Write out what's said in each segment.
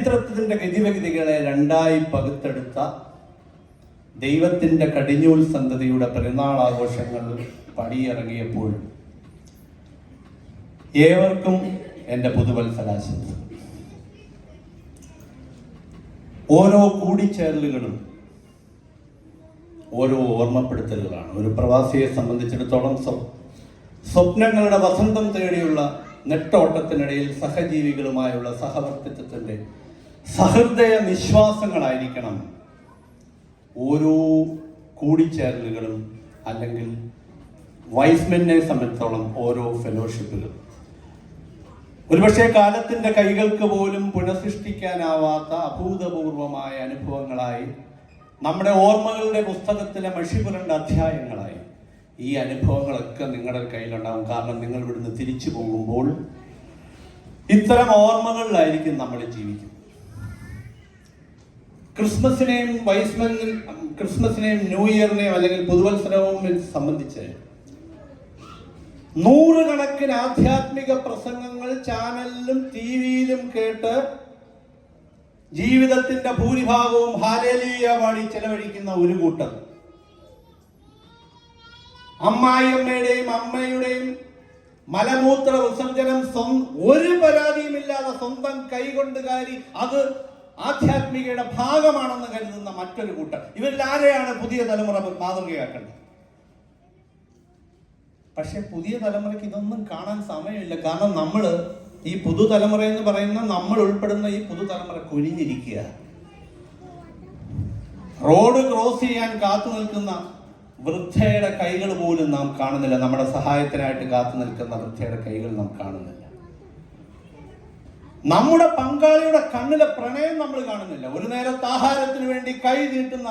ചരിത്രത്തിന്റെ ഗതിവിഗതികളെ രണ്ടായി പകുത്തെടുത്ത ദൈവത്തിന്റെ കടിഞ്ഞൂൽ സന്തതിയുടെ പെരുന്നാൾ ആഘോഷങ്ങൾ പടിയിറങ്ങിയപ്പോൾ ഏവർക്കും എൻ്റെ പുതുവത്സരാശംസ. ഓരോ കൂടിച്ചേരലുകളും ഓരോ ഓർമ്മപ്പെടുത്തലുകളാണ്. ഒരു പ്രവാസിയെ സംബന്ധിച്ചിടത്തോളം സ്വപ്നങ്ങളുടെ വസന്തം തേടിയുള്ള നെട്ടോട്ടത്തിനിടയിൽ സഹജീവികളുമായുള്ള സഹവർത്തിത്വത്തിൻ്റെ സഹൃദയ നിശ്വാസങ്ങളായിരിക്കണം ഓരോ കൂടിച്ചേരലുകളും, അല്ലെങ്കിൽ വൈസ്മെനെ സംബന്ധിച്ചോളം ഓരോ ഫെലോഷിപ്പുകളും. ഒരുപക്ഷെ കാലത്തിൻ്റെ കൈകൾക്ക് പോലും പുനഃസൃഷ്ടിക്കാനാവാത്ത അഭൂതപൂർവമായ അനുഭവങ്ങളായി, നമ്മുടെ ഓർമ്മകളുടെ പുസ്തകത്തിലെ മഷിപുരണ്ട അധ്യായങ്ങളായി ഈ അനുഭവങ്ങളൊക്കെ നിങ്ങളുടെ കയ്യിലുണ്ടാകും. കാരണം നിങ്ങൾ ഇവിടുന്ന് തിരിച്ചു പോകുമ്പോൾ ഇത്തരം ഓർമ്മകളിലായിരിക്കും നമ്മൾ ജീവിക്കുന്നത്. ക്രിസ്മസിനെയും ന്യൂ ഇയറിനെയും അല്ലെങ്കിൽ പുതുവത്സരവും സംബന്ധിച്ച് നൂറുകണക്കിന് ആധ്യാത്മിക പ്രസംഗങ്ങൾ ചാനലിലും ടിവിയിലും കേട്ട് ജീവിതത്തിന്റെ ഭൂരിഭാഗവും ഹല്ലേലൂയ പാടി ചെലവഴിക്കുന്ന ഒരു കൂട്ടർ, അമ്മായിയമ്മയുടെയും അമ്മയുടെയും മലമൂത്ര വിസർജനം ഒരു പരാതിയുമില്ലാതെ സ്വന്തം കൈകൊണ്ട് കാരി അത് ആധ്യാത്മികയുടെ ഭാഗമാണെന്ന് കരുതുന്ന മറ്റൊരു കൂട്ടർ. ഇവരിൽ ആരെയാണ് പുതിയ തലമുറ മാതൃകയാക്കേണ്ടത്? പക്ഷെ പുതിയ തലമുറയ്ക്ക് ഇതൊന്നും കാണാൻ സമയമില്ല. കാരണം ഈ പുതുതലമുറ എന്ന് പറയുന്ന നമ്മൾ ഉൾപ്പെടുന്ന ഈ പുതുതലമുറ കുനിഞ്ഞിരിക്കുക. റോഡ് ക്രോസ് ചെയ്യാൻ കാത്തു നിൽക്കുന്ന വൃദ്ധയുടെ കൈകൾ പോലും നാം കാണുന്നില്ല. നമ്മുടെ സഹായത്തിനായിട്ട് കാത്തു നിൽക്കുന്ന വൃദ്ധയുടെ കൈകൾ നാം കാണുന്നില്ല. നമ്മുടെ പങ്കാളിയുടെ കണ്ണിലെ പ്രണയം നമ്മൾ കാണുന്നില്ല. ഒരു നേരത്തെ ആഹാരത്തിന് വേണ്ടി കൈ നീട്ടുന്ന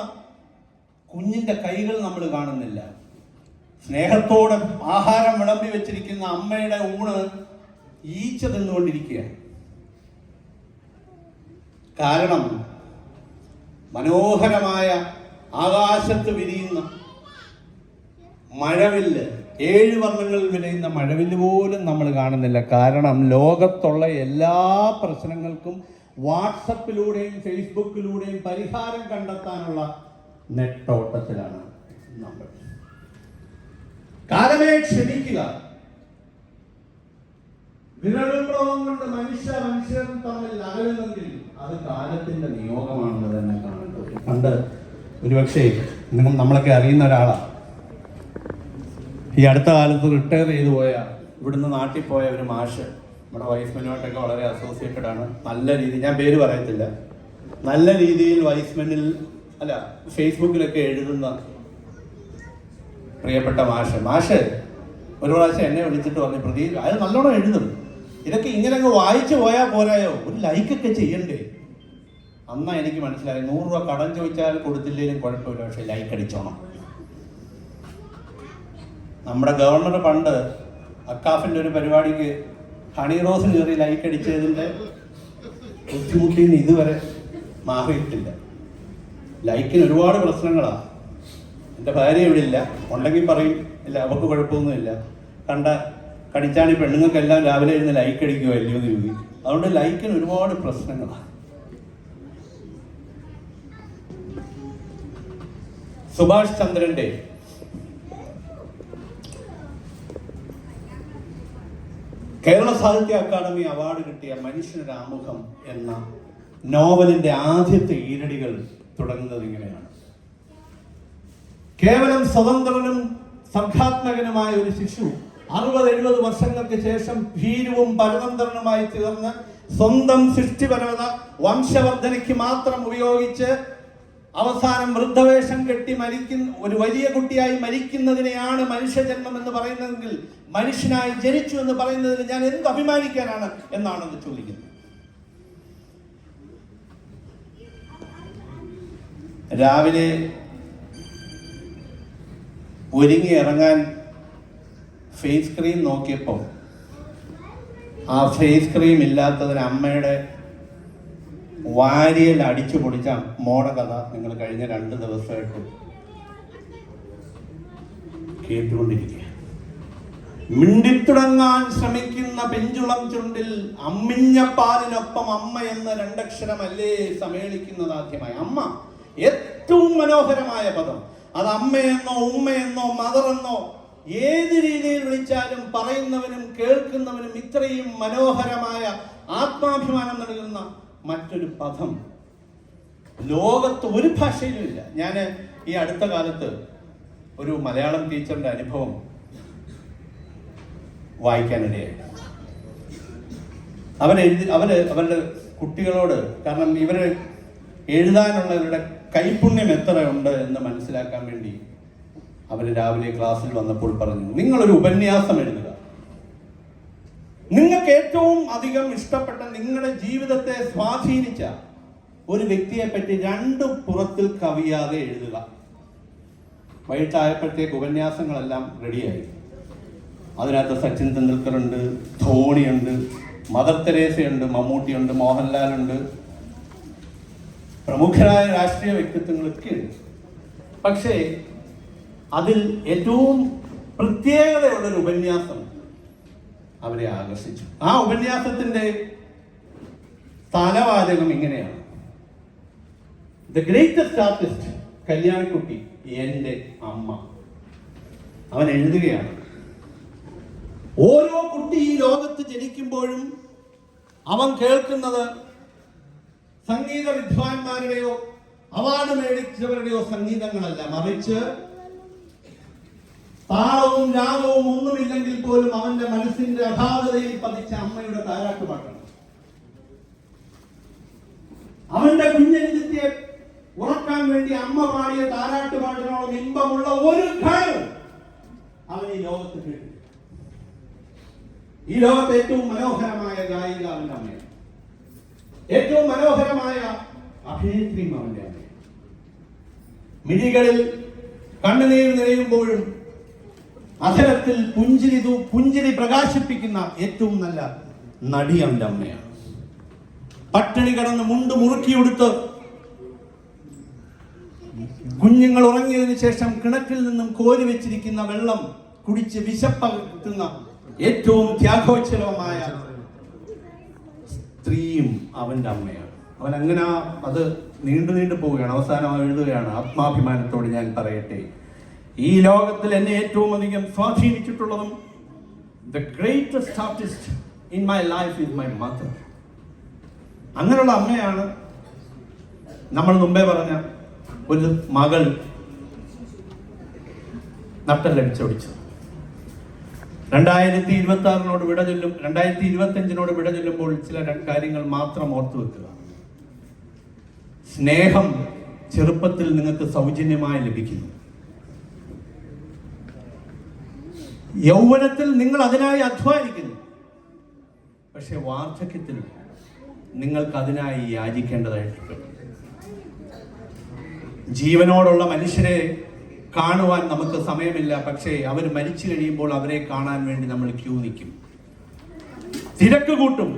കുഞ്ഞിന്റെ കൈകൾ നമ്മൾ കാണുന്നില്ല. സ്നേഹത്തോടെ ആഹാരം വിളമ്പി വെച്ചിരിക്കുന്ന അമ്മയുടെ ഊണ് ഈച്ച തിന്നുകൊണ്ടിരിക്കുക. കാരണം മനോഹരമായ ആകാശത്ത് വിരിയുന്ന മഴവില്ല്, 7 വർണ്ണങ്ങളിൽ വിരിയുന്ന മഴവില്ല് പോലും നമ്മൾ കാണുന്നില്ല. കാരണം ലോകത്തുള്ള എല്ലാ പ്രശ്നങ്ങൾക്കും വാട്സപ്പിലൂടെയും ഫേസ്ബുക്കിലൂടെയും പരിഹാരം കണ്ടെത്താനുള്ള നെട്ടോട്ടത്തിലാണ് നമ്മൾ. കാലമേ ക്ഷമിക്കുക. വിരലുംപ്രവം കൊണ്ട് മനുഷ്യർ തമ്മിൽ അകലുന്നെങ്കിൽ അത് കാലത്തിന്റെ നിയോഗമാണെന്ന് തന്നെ കാണുന്നത്. പണ്ട് ഒരുപക്ഷെ നമ്മളൊക്കെ അറിയുന്ന ഒരാളാണ്, ഈ അടുത്ത കാലത്ത് റിട്ടയർ ചെയ്തു പോയ, ഇവിടുന്ന് നാട്ടിൽ പോയ ഒരു മാഷ്, നമ്മുടെ വൈസ്മെനുമായിട്ടൊക്കെ വളരെ അസോസിയേറ്റഡ് ആണ്. നല്ല രീതിയിൽ, ഞാൻ പേര് പറയത്തില്ല, നല്ല രീതിയിൽ വൈസ്മെനിൽ ഫേസ്ബുക്കിലൊക്കെ എഴുതുന്ന പ്രിയപ്പെട്ട മാഷ് ഒരു പ്രാവശ്യം എന്നെ വിളിച്ചിട്ട് പറഞ്ഞു, അത് നല്ലോണം എഴുതും, ഇതൊക്കെ ഇങ്ങനെ അങ്ങ് വായിച്ചു പോയാൽ പോരായോ, ഒരു ലൈക്കൊക്കെ ചെയ്യണ്ടേ. അന്നാ എനിക്ക് മനസ്സിലായി, 100 രൂപ കടം ചോദിച്ചാൽ കൊടുത്തില്ലെങ്കിലും കുഴപ്പമില്ല, പക്ഷെ ലൈക്ക് അടിച്ചോണം. നമ്മുടെ ഗവർണർ പണ്ട് അക്കാഫിൻ്റെ ഒരു പരിപാടിക്ക് ഹണി റോസ് കയറി ലൈക്ക് അടിച്ചതിൻ്റെ ബുദ്ധിമുട്ടിൽ നിന്ന് ഇതുവരെ മാറിയിട്ടില്ല. ലൈക്കിന് ഒരുപാട് പ്രശ്നങ്ങളാണ്. എൻ്റെ ഭാര്യ ഇവിടെ ഇല്ല, ഉണ്ടെങ്കിൽ പറയും ഇല്ല അവർക്ക് കുഴപ്പമൊന്നുമില്ല, കടിച്ചാണി പെണ്ണുങ്ങൾക്കെല്ലാം രാവിലെ ഇരുന്ന് ലൈക്ക് അടിക്കുമോ അല്ലയോ എന്ന് ചോദിക്കും. അതുകൊണ്ട് ലൈക്കിന് ഒരുപാട് പ്രശ്നങ്ങളാണ്. സുഭാഷ് ചന്ദ്രന്റെ കേരള സാഹിത്യ അക്കാദമി അവാർഡ് കിട്ടിയ മനുഷ്യനൊരു ആമുഖം എന്ന നോവലിന്റെ ആദ്യത്തെ ഈരടികൾ തുടങ്ങുന്നത് ഇങ്ങനെയാണ്. കേവലം സ്വതന്ത്രനും സർഗാത്മകനുമായ ഒരു ശിശു 60-70 വർഷങ്ങൾക്ക് ശേഷം ഭീരുവും പരതന്ത്രനുമായി തീർന്ന് സ്വന്തം സൃഷ്ടിപരത വംശവർദ്ധനയ്ക്ക് മാത്രം ഉപയോഗിച്ച് അവസാനം വൃദ്ധവേഷം കെട്ടി ഒരു വലിയ കുട്ടിയായി മരിക്കുന്നതിനെയാണ് മനുഷ്യജന്മം എന്ന് പറയുന്നതെങ്കിൽ മനുഷ്യനായി ജനിച്ചു എന്ന് പറയുന്നതിൽ ഞാൻ എന്ത് അഭിമാനിക്കാനാണ് എന്നാണെന്ന് ചോദിക്കുന്നത്. രാവിലെ ഒരുങ്ങി ഇറങ്ങാൻ ഫേസ് ക്രീം നോക്കിയപ്പോൾ ആ ഫേസ് ക്രീം ഇല്ലാത്തതിന് അമ്മയുടെ വാരിയൽ അടിച്ചു പൊടിച്ച മോടെ കഥ നിങ്ങൾ കഴിഞ്ഞ 2 ദിവസമായിട്ട് കേട്ടുകൊണ്ടിരിക്കുക. മിണ്ടിത്തുടങ്ങാൻ ശ്രമിക്കുന്ന പെഞ്ചുളം ചുണ്ടിൽ അമ്മിഞ്ഞ പാലിനൊപ്പം അമ്മ എന്ന രണ്ടക്ഷരമല്ലേ സമ്മേളിക്കുന്നത് ആദ്യമായി. അമ്മ ഏറ്റവും മനോഹരമായ പദം. അത് അമ്മയെന്നോ ഉമ്മയെന്നോ മദറെന്നോ ഏത് രീതിയിൽ വിളിച്ചാലും പറയുന്നവനും കേൾക്കുന്നവനും ഇത്രയും മനോഹരമായ ആത്മാഭിമാനം നൽകുന്ന മറ്റൊരു പദം ലോകത്ത് ഒരു ഭാഷയിലും ഇല്ല. ഞാൻ ഈ അടുത്ത കാലത്ത് ഒരു മലയാളം ടീച്ചറിന്റെ അനുഭവം വായിക്കാനിടയായി. അവരുടെ കുട്ടികളോട്, കാരണം ഇവര് എഴുതാനുള്ളവരുടെ കൈപുണ്യം എത്ര ഉണ്ട് എന്ന് മനസ്സിലാക്കാൻ വേണ്ടി അവർ രാവിലെ ക്ലാസ്സിൽ വന്നപ്പോൾ പറഞ്ഞു, നിങ്ങളൊരു ഉപന്യാസം എഴുതുക. നിങ്ങൾക്ക് ഏറ്റവും അധികം ഇഷ്ടപ്പെട്ട, നിങ്ങളുടെ ജീവിതത്തെ സ്വാധീനിച്ച ഒരു വ്യക്തിയെ പറ്റി 2 പുറത്തിൽ കവിയാതെ എഴുതുക. വൈകിട്ടായപ്പോഴത്തേക്ക് ഉപന്യാസങ്ങളെല്ലാം റെഡിയായി. അതിനകത്ത് സച്ചിൻ തെണ്ടുൽക്കർ ഉണ്ട്, ധോണിയുണ്ട്, മദർ തെരേസയുണ്ട്, മമ്മൂട്ടിയുണ്ട്, മോഹൻലാലുണ്ട്, പ്രമുഖരായ രാഷ്ട്രീയ വ്യക്തിത്വങ്ങളൊക്കെ ഉണ്ട്. പക്ഷേ അതിൽ ഏറ്റവും പ്രത്യേകതയുള്ളൊരു ഉപന്യാസം അവരെ ആകർഷിച്ചു. ആ ഉപന്യാസത്തിന്റെ തലവാചകം ഇങ്ങനെയാണ്: ദ ഗ്രേറ്റസ്റ്റ് ആർട്ടിസ്റ്റ് കല്യാണിക്കുട്ടി എൻ്റെ അമ്മ. അവൻ എഴുതുകയാണ്, ഓരോ കുട്ടി ഈ ലോകത്ത് ജനിക്കുമ്പോഴും അവൻ കേൾക്കുന്നത് സംഗീത വിദ്വാൻമാരുടെയോ അവാർഡ് മേടിച്ചവരുടെയോ സംഗീതങ്ങളല്ല, മറിച്ച് താളവും രാഗവും ഒന്നുമില്ലെങ്കിൽ പോലും അവന്റെ മനസ്സിന്റെ അഗാധതയിൽ പതിച്ച അമ്മയുടെ താരാട്ടുപാട്ടാണ്. അവന്റെ കുഞ്ഞനുജത്തെ ഉറക്കാൻ വേണ്ടി അമ്മ പാടിയ താരാട്ടുപാട്ടിനോളം ഇമ്പമുള്ള ഒരു ഗാനം അവൻ ഈ ലോകത്ത് കേട്ടു. ഈ ലോകത്തെ ഏറ്റവും മനോഹരമായ ഗായിക അവന്റെ അമ്മയാണ്. ഏറ്റവും മനോഹരമായ അഭിനേത്രിയും അവന്റെ അമ്മയാണ്. മിഴികളിൽ കണ്ണുനീർ നിറയുമ്പോഴും അധരത്തിൽ പുഞ്ചിരി പ്രകാശിപ്പിക്കുന്ന ഏറ്റവും നല്ല നടി അവന്റെ അമ്മയാണ്. പട്ടിണി കിടന്ന് മുണ്ട് മുറുക്കിയെടുത്ത് കുഞ്ഞുങ്ങൾ ഉറങ്ങിയതിനു ശേഷം കിണറ്റിൽ നിന്നും കോരി വെച്ചിരിക്കുന്ന വെള്ളം കുടിച്ച് വിശപ്പകറ്റുന്ന ഏറ്റവും ത്യാഗോജ്വലമായ സ്ത്രീയും അവന്റെ അമ്മയാണ്. അവൻ അങ്ങനെ അത് നീണ്ടു പോവുകയാണ്. അവസാനം എഴുതുകയാണ്, ആത്മാഭിമാനത്തോട് ഞാൻ പറയട്ടെ, ഈ ലോകത്തിൽ എന്നെ ഏറ്റവും അധികം സ്വാധീനിച്ചിട്ടുള്ളതും the greatest artist in my life is my mother. അങ്ങനെയുള്ള അമ്മയാണ് നമ്മൾ മുമ്പേ പറഞ്ഞ ഒരു മകൾ നട്ടല്ലടിച്ചൊടിച്ചത്. 2026 വിട ചൊല്ലും, 2025 വിട ചൊല്ലുമ്പോൾ ചില കാര്യങ്ങൾ മാത്രം ഓർത്തു വെക്കുക. സ്നേഹം ചെറുപ്പത്തിൽ നിങ്ങൾക്ക് സൗജന്യമായി ലഭിക്കുന്നു. യൗവനത്തിൽ നിങ്ങൾ അതിനായി അധ്വാനിക്കുന്നു. പക്ഷെ വാർദ്ധക്യത്തിൽ നിങ്ങൾക്ക് അതിനായി യാചിക്കേണ്ടതായിട്ടുണ്ട്. ജീവനോടുള്ള മനുഷ്യരെ കാണുവാൻ നമുക്ക് സമയമില്ല. പക്ഷേ അവർ മരിച്ചു കഴിയുമ്പോൾ അവരെ കാണാൻ വേണ്ടി നമ്മൾ ക്യൂ നിൽക്കും, തിരക്ക് കൂട്ടും.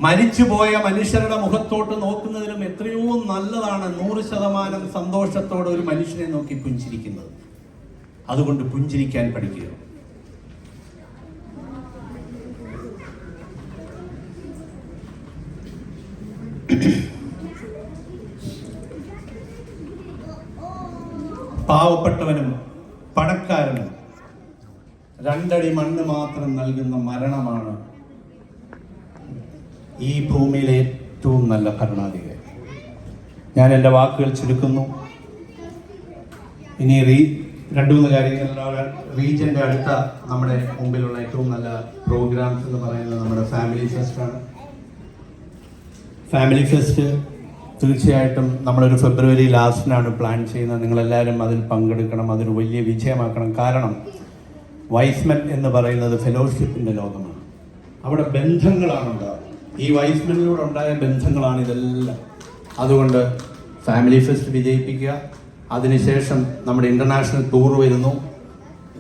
മരിച്ചുപോയ മനുഷ്യരുടെ മുഖത്തോട്ട് നോക്കുന്നതിലും എത്രയോ നല്ലതാണ് 100% സന്തോഷത്തോടെ ഒരു മനുഷ്യനെ നോക്കി പുഞ്ചിരിക്കുന്നത്. അതുകൊണ്ട് പുഞ്ചിരിക്കാൻ പഠിക്കുക. പാവപ്പെട്ടവനും പണക്കാരനും 2 അടി മണ്ണ് മാത്രം നൽകുന്ന മരണമാണ് ഈ ഭൂമിയിലെ ഏറ്റവും നല്ല ഭരണാധികാരി. ഞാൻ എൻ്റെ വാക്കുകൾ ചുരുക്കുന്നു. ഇനി 2-3 കാര്യങ്ങൾ. റീജിയൻ്റെ അടുത്ത നമ്മുടെ മുമ്പിലുള്ള ഏറ്റവും നല്ല പ്രോഗ്രാംസ് എന്ന് പറയുന്നത് നമ്മുടെ ഫാമിലി ഫെസ്റ്റാണ്. ഫാമിലി ഫെസ്റ്റ് തീർച്ചയായിട്ടും നമ്മളൊരു ഫെബ്രുവരി ലാസ്റ്റിനാണ് പ്ലാൻ ചെയ്യുന്നത്. നിങ്ങളെല്ലാവരും അതിൽ പങ്കെടുക്കണം, അതൊരു വലിയ വിജയമാക്കണം. കാരണം വൈസ്മെൻ എന്ന് പറയുന്നത് ഫെലോഷിപ്പിൻ്റെ ലോകമാണ്. അവിടെ ബന്ധങ്ങളാണ് ഉണ്ടാകുന്നത്. ഈ വൈസ്മെനിലൂടെ ഉണ്ടായ ബന്ധങ്ങളാണ് ഇതെല്ലാം. അതുകൊണ്ട് ഫാമിലി ഫെസ്റ്റ് വിജയിപ്പിക്കുക. അതിനുശേഷം നമ്മുടെ ഇന്റർനാഷണൽ ടൂർ വരുന്നു.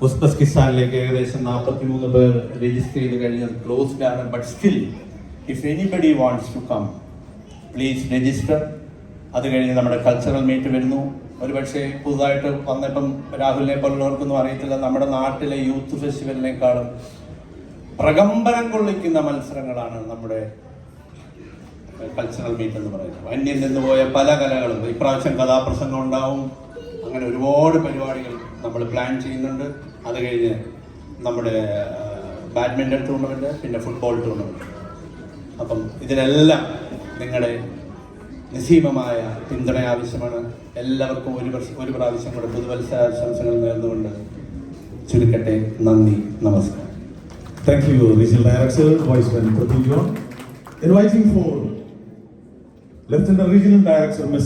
ഉസ്ബെക്കിസ്ഥാനിലേക്ക് ഏകദേശം 43 പേർ രജിസ്റ്റർ ചെയ്ത് കഴിഞ്ഞത് ക്ലോസ്ഡ് ആണ്. But still if anybody wants to come, please register. അത് കഴിഞ്ഞ് നമ്മുടെ കൾച്ചറൽ മീറ്റ് വരുന്നു. ഒരുപക്ഷെ പുതുതായിട്ട് വന്നിപ്പം രാഹുലിനെ പോലുള്ളവർക്കൊന്നും അറിയത്തില്ല, നമ്മുടെ നാട്ടിലെ യൂത്ത് ഫെസ്റ്റിവലിനേക്കാളും പ്രകമ്പനം കൊള്ളിക്കുന്ന മത്സരങ്ങളാണ് നമ്മുടെ കൾച്ചറൽ മീറ്റ് എന്ന് പറയുന്നത്. അന്യം നിന്ന് പോയ പല കലകളും ഇപ്രാവശ്യം കഥാപ്രസംഗം ഉണ്ടാവും. അങ്ങനെ ഒരുപാട് പരിപാടികൾ നമ്മൾ പ്ലാൻ ചെയ്യുന്നുണ്ട്. അത് കഴിഞ്ഞ് നമ്മുടെ ബാഡ്മിൻ്റൺ ടൂർണമെൻറ്റ്, പിന്നെ ഫുട്ബോൾ ടൂർണമെൻറ്റ്. അപ്പം ഇതിനെല്ലാം നിങ്ങളുടെ നിസ്സീമമായ പിന്തുണ ആവശ്യമാണ്. എല്ലാവർക്കും ഒരു പ്രാവശ്യം കൂടെ പുതുവത്സരാശംസകൾ നേർന്നുകൊണ്ട് ചുരുക്കട്ടെ. നന്ദി, നമസ്കാരം. Thank you, Regional Director, Vice-Man Pradeep John. Inviting for Lieutenant Regional Director, Ms.